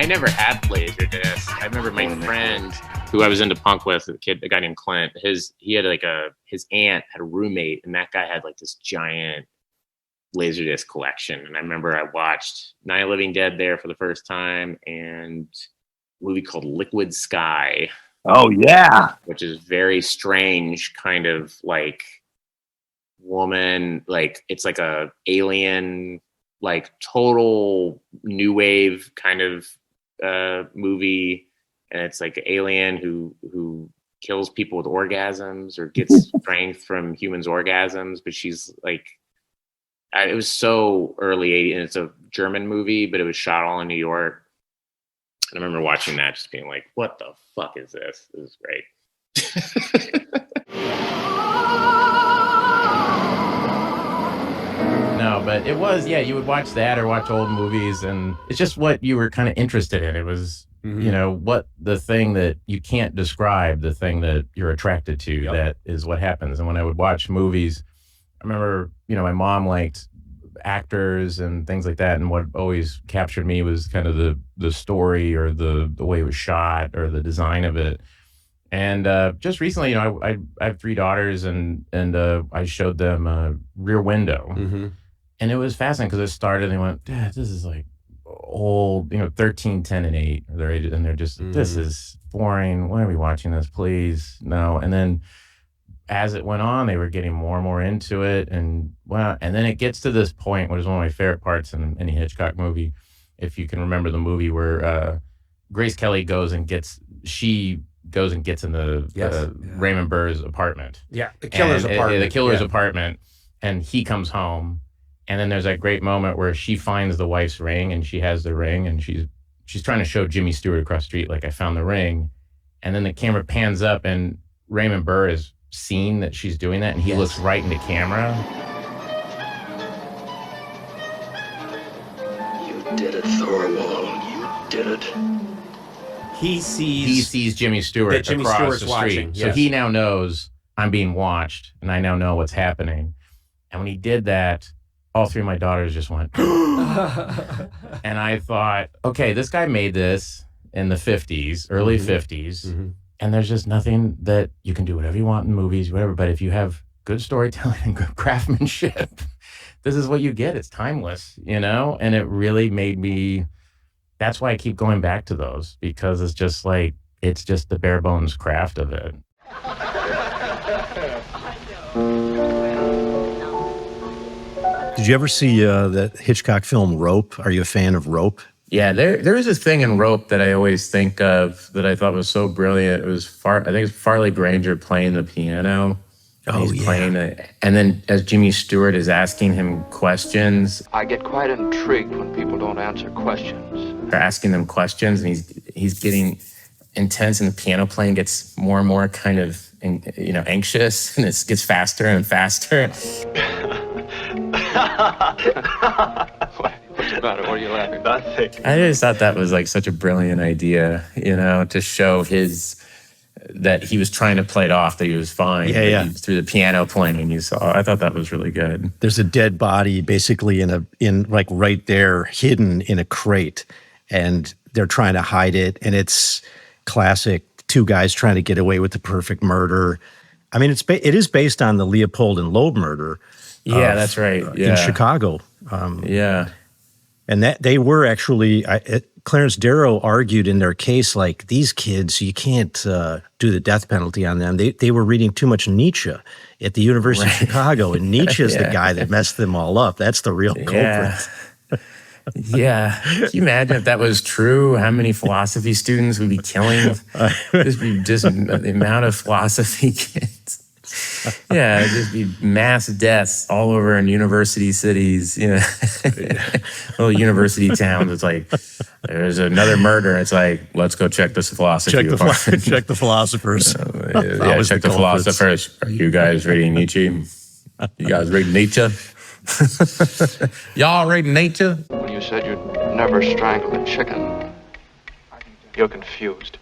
never had Laserdisc. I remember my friend who I was into punk with, a guy named Clint. His aunt had a roommate, and that guy had like this giant Laserdisc collection. And I remember I watched Night of the Living Dead there for the first time, and a movie called Liquid Sky. Oh yeah, which is very strange, kind of like woman, like it's like a alien, like total new wave kind of movie, and it's like an alien who kills people with orgasms or gets strength from humans' orgasms, but she's like, it was so early 80s, and it's a German movie, but it was shot all in New York. And I remember watching that, just being like, "What the fuck is this? This is great." No, but it was, yeah, you would watch that or watch old movies, and it's just what you were kind of interested in. It was, you know, what the thing that you can't describe, the thing that you're attracted to, that is what happens. And when I would watch movies, I remember, you know, my mom liked actors and things like that, and what always captured me was kind of the story or the way it was shot or the design of it. And just recently, you know, I have 3 daughters, and I showed them Rear Window, and it was fascinating because it started and they went, "Dad, this is like old, you know, 13, 10, and 8." And they're just, "This is boring. Why are we watching this? Please, no." And then as it went on, they were getting more and more into it, and then it gets to this point, which is one of my favorite parts in any Hitchcock movie, if you can remember the movie where Grace Kelly goes and gets into Raymond Burr's apartment. Yeah, the killer's apartment. The killer's apartment, and he comes home, and then there's that great moment where she finds the wife's ring, and she has the ring, and she's trying to show Jimmy Stewart across the street, like, "I found the ring," and then the camera pans up, and Raymond Burr is seeing that she's doing that, and he looks right into camera. You did it, Thorwald. You did it. He sees Jimmy Stewart across the street. Watching, so he now knows I'm being watched, and I now know what's happening. And when he did that, all 3 of my daughters just went, and I thought, okay, this guy made this in the 50s, early 50s, and there's just nothing that you can do whatever you want in movies, whatever. But if you have good storytelling and good craftsmanship, this is what you get. It's timeless, you know? And it really made me, that's why I keep going back to those, because it's just like, it's just the bare bones craft of it. Did you ever see the Hitchcock film Rope? Are you a fan of Rope? Yeah, there is this thing in Rope that I always think of that I thought was so brilliant. It was I think it's Farley Granger playing the piano. He's playing it, and then as Jimmy Stewart is asking him questions. I get quite intrigued when people don't answer questions. They're asking them questions, and he's getting intense, and the piano playing gets more and more kind of, you know, anxious, and it gets faster and faster. What's about it? What are you laughing about? I just thought that was like such a brilliant idea, you know, to show that he was trying to play it off, that he was fine. Through the piano playing, you saw. I thought that was really good. There's a dead body basically in like right there, hidden in a crate, and they're trying to hide it, and it's classic 2 guys trying to get away with the perfect murder. I mean, it is based on the Leopold and Loeb murder. Yeah, that's right. In Chicago. And that they were actually, Clarence Darrow argued in their case, like, these kids, you can't do the death penalty on them. They were reading too much Nietzsche at the University of Chicago, and Nietzsche is the guy that messed them all up. That's the real culprit. Yeah. Can you imagine if that was true? How many philosophy students would be killing? Just the amount of philosophy kids. Yeah, it'd just be mass deaths all over in university cities, you know, little university towns. It's like, there's another murder. It's like, let's go check this philosophy. Check the philosophers. Check the philosophers. Are you guys reading Nietzsche? You guys reading Nietzsche? Y'all reading Nietzsche? When you said you'd never strangle a chicken, you're confused.